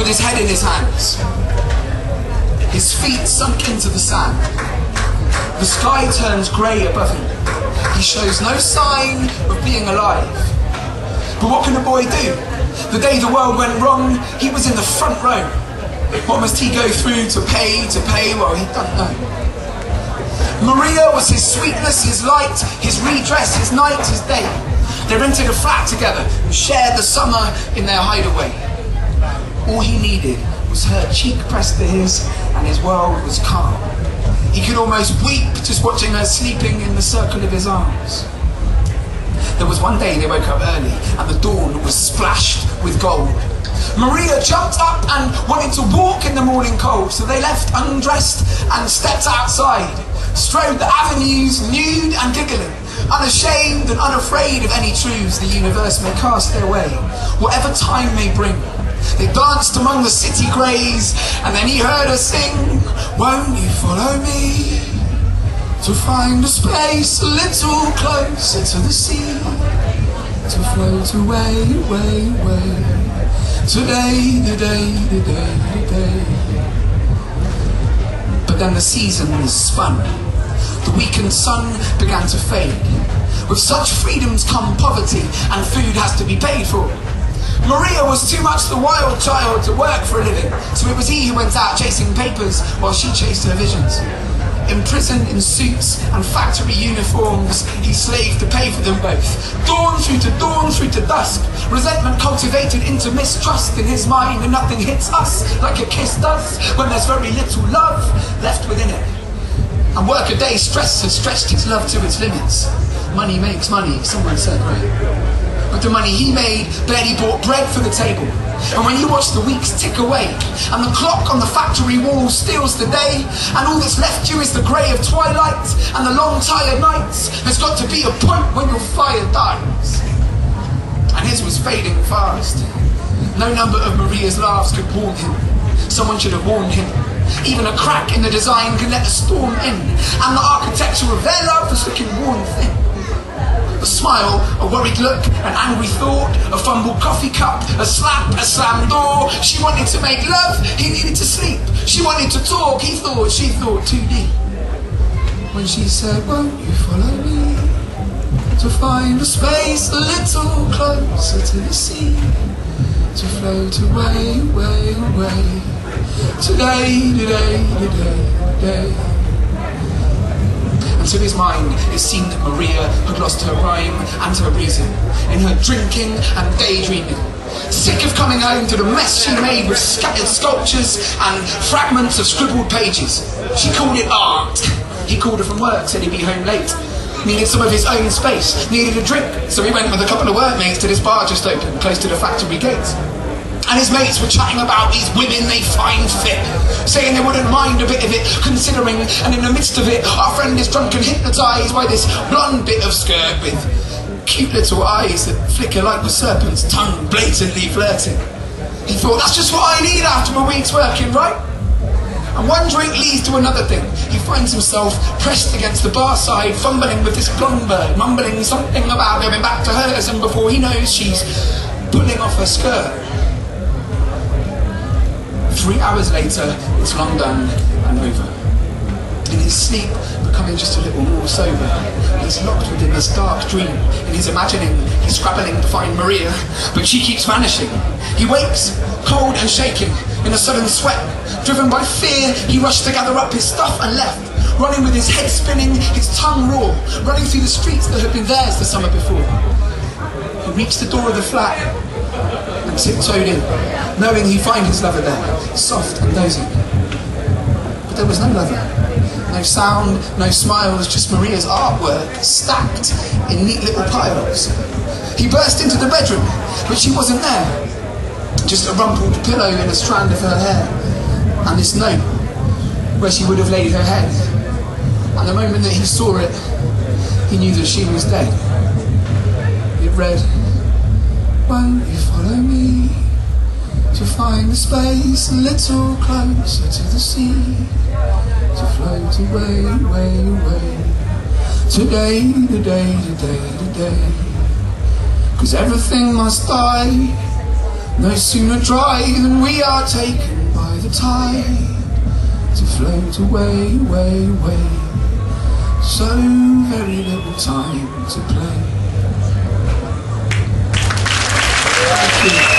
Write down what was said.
with his head in his hands, his feet sunk into the sand. The sky turns grey above him. He shows no sign of being alive. But what can a boy do? The day the world went wrong, he was in the front row. What must he go through to pay? Well, he doesn't know. Maria was his sweetness, his light, his redress, his night, his day. They rented a flat together and shared the summer in their hideaway. All he needed was her cheek pressed to his, and his world was calm. He could almost weep just watching her sleeping in the circle of his arms. There was one day they woke up early and the dawn was splashed with gold. Maria jumped up and wanted to walk in the morning cold, so they left undressed and stepped outside, strode the avenues nude and giggling, unashamed and unafraid of any truths the universe may cast their way, whatever time may bring. They danced among the city greys, and then he heard her sing, "Won't you follow me to find a space a little closer to the sea, to float away, away, away, today, today." But then the seasons spun. The weakened sun began to fade. With such freedoms come poverty, and food has to be paid for. Maria was too much the wild child to work for a living, so it was he who went out chasing papers while she chased her visions. Imprisoned in suits and factory uniforms, he slaved to pay for them both. Dawn through to dusk, resentment cultivated into mistrust in his mind, and nothing hits us like a kiss does when there's very little love left within it. And workaday stress has stretched his love to its limits. Money makes money, someone said, right? But the money he made barely bought bread for the table. And when you watch the weeks tick away, and the clock on the factory wall steals the day, and all that's left you is the grey of twilight and the long tired nights, there's got to be a point when your fire dies. And his was fading fast. No number of Maria's laughs could warn him. Someone should have warned him. Even a crack in the design can let the storm in, and the architecture of their love was looking worn thin. A smile, a worried look, an angry thought, a fumbled coffee cup, a slap, a slammed door. She wanted to make love, he needed to sleep. She wanted to talk, he thought, she thought too deep. When she said, "Won't you follow me to find a space a little closer to the sea, to float away, away, away, today, today, today, today." To his mind, it seemed that Maria had lost her rhyme and her reason in her drinking and daydreaming. Sick of coming home to the mess she made with scattered sculptures and fragments of scribbled pages. She called it art. He called her from work, said he'd be home late. Needed some of his own space, needed a drink, so he went with a couple of workmates to this bar just open, close to the factory gates. And his mates were chatting about these women they find fit, saying they wouldn't mind a bit of it, considering, and in the midst of it, our friend is drunk and hypnotised by this blonde bit of skirt with cute little eyes that flicker like the serpent's tongue, blatantly flirting. He thought, that's just what I need after a week's working, right? And one drink leads to another thing. He finds himself pressed against the bar side, fumbling with this blonde bird, mumbling something about going back to hers, and before he knows, she's pulling off her skirt. 3 hours later, it's long done and over. In his sleep, becoming just a little more sober, he's locked within this dark dream. In his imagining, he's scrabbling to find Maria, but she keeps vanishing. He wakes, cold and shaking, in a sudden sweat. Driven by fear, he rushed to gather up his stuff and left, running with his head spinning, his tongue raw, running through the streets that had been theirs the summer before. He reached the door of the flat and tiptoed in, knowing he'd find his lover there, soft and dozing. But there was no lover. No sound, no smiles, just Maria's artwork stacked in neat little piles. He burst into the bedroom, but she wasn't there. Just a rumpled pillow in a strand of her hair, and this note where she would have laid her head. And the moment that he saw it, he knew that she was dead. It read, "Won't you follow me to find a space a little closer to the sea, to float away, away, away, today, today, today, today, 'cause everything must die No sooner dry than we are taken by the tide to float away, away, away. So very little time to play. Thank you.